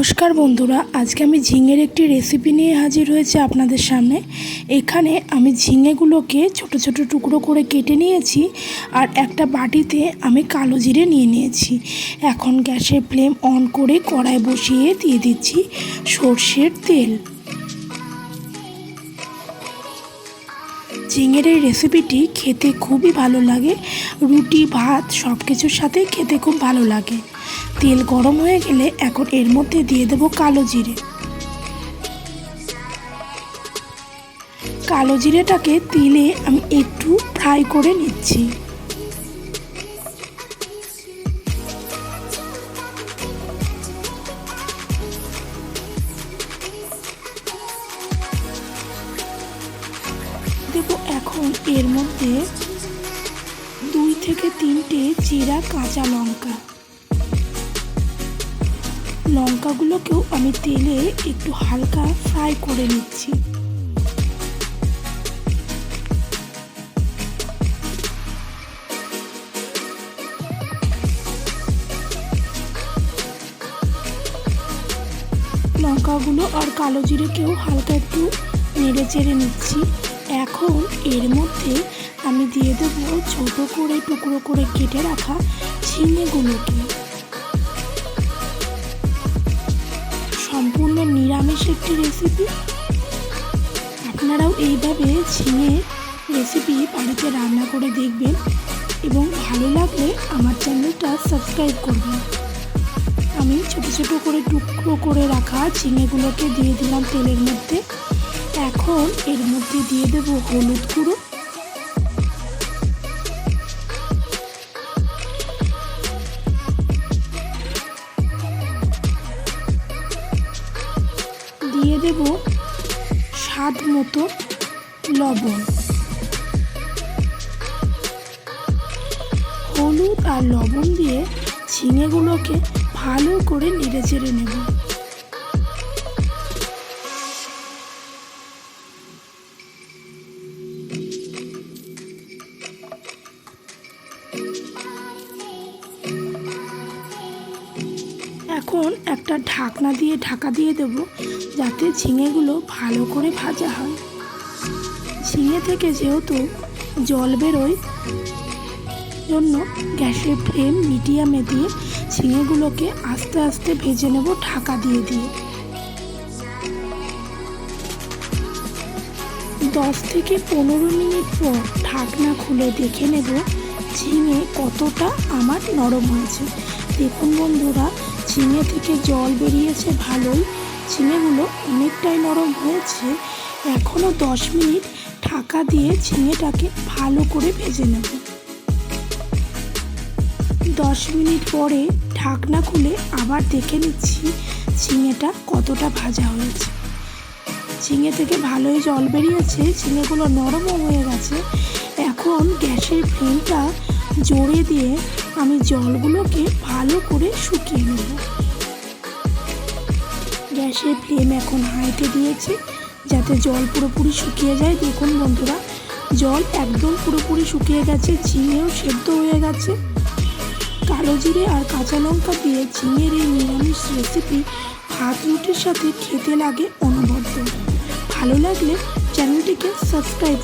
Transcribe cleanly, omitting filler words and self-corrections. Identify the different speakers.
Speaker 1: নমস্কার বন্ধুরা, আজকে আমি ঝিঙের একটি রেসিপি নিয়ে হাজির হয়েছি আপনাদের সামনে। এখানে আমি ঝিঙেগুলোকে ছোট ছোট টুকরো করে কেটে নিয়েছি আর একটা বাটিতে আমি কালো জিরে নিয়ে নিয়েছি। এখন গ্যাসের ফ্লেম অন করে কড়াই বসিয়ে দিয়ে দিচ্ছি সর্ষের তেল। ঝিঙের এই রেসিপিটি খেতে খুবই ভালো লাগে, রুটি ভাত সব কিছুর সাথে খেতে খুব ভালো লাগে। তেল গরম হয়ে গেলে এখন এর মধ্যে দিয়ে দেব কালো জিরে। কালো জিরেটাকে তেলে আমি একটু ফ্রাই করে নিচ্ছি। দেব এখন এর মধ্যে 2 থেকে 3টে চিরা কাঁচা লঙ্কা। লঙ্কাগুলোকেও আমি তেলে একটু হালকা ফ্রাই করে নিচ্ছি। লঙ্কাগুলো আর কালো জিরেকেও হালকা একটু নেড়ে চেড়ে নিচ্ছি। এখন এর মধ্যে আমি দিয়ে দেবো ছোট করে টুকরো করে কেটে রাখা ঝিঙেগুলোকে। সম্পূর্ণ নিরামিষ একটি রেসিপি, আপনারাও এইভাবে ঝিঙে রেসিপি বাড়িতে রান্না করে দেখবেন এবং ভালো লাগলে আমার চ্যানেলটা সাবস্ক্রাইব করবেন। আমি ছোট ছোট করে টুকরো করে রাখা ঝিঙেগুলোকে দিয়ে দিলাম তেলের মধ্যে। এখন এর মধ্যে দিয়ে দেব হলুদ গুঁড়ো, দিয়ে দেব স্বাদ মতো লবণ। হলুদ আর লবণ দিয়ে ঝিঙেগুলোকে ভালো করে নেড়ে চেড়ে নেব। এখন একটা ঢাকনা দিয়ে ঢাকা দিয়ে দেব যাতে ঝিঙেগুলো ভালো করে ভাজা হয়। ঝিঙে থেকে যেহেতু জল বেরোয় জন্য গ্যাসের ফ্লেম মিডিয়ামে দিয়ে ঝিঙেগুলোকে আস্তে আস্তে ভেজে নেব ঢাকা দিয়ে দিয়ে। 10 থেকে 15 মিনিট পর ঢাকনা খুলে দেখে নেব ঝিঙে কতটা আমার নরম হয়েছে। দেখুন বন্ধুরা, ঝিঙে থেকে জল বেরিয়েছে ভালোই, ঝিঙেগুলো অনেকটাই নরম হয়েছে। এখনও 10 মিনিট ঢাকা দিয়ে ঝিঙেটাকে ভালো করে ভেজে নেব। 10 মিনিট পরে ঢাকনা খুলে আবার দেখে নিচ্ছি ঝিঙেটা কতটা ভাজা হয়েছে। ঝিঙে থেকে ভালোই জল বেরিয়েছে, ঝিঙেগুলো নরমও হয়ে গেছে। এখন গ্যাসের ফ্লেমটা জোরে দিয়ে আমি জলগুলোকে ভালো করে শুকিয়ে নেব। গ্যাসের ফ্লেম এখন হাইতে দিয়েছি যাতে জল পুরোপুরি শুকিয়ে যায়। দেখুন বন্ধুরা, জল একদম পুরোপুরি শুকিয়ে গেছে, ঝিঙেও সেদ্ধ হয়ে গেছে। কালো জিরে আর কাঁচা লঙ্কা দিয়ে ঝিঙের এই নিরামিষ রেসিপি ভাত রুটির সাথে খেতে লাগে অনবদ্য। ভালো লাগলে চ্যানেলটিকে সাবস্ক্রাইব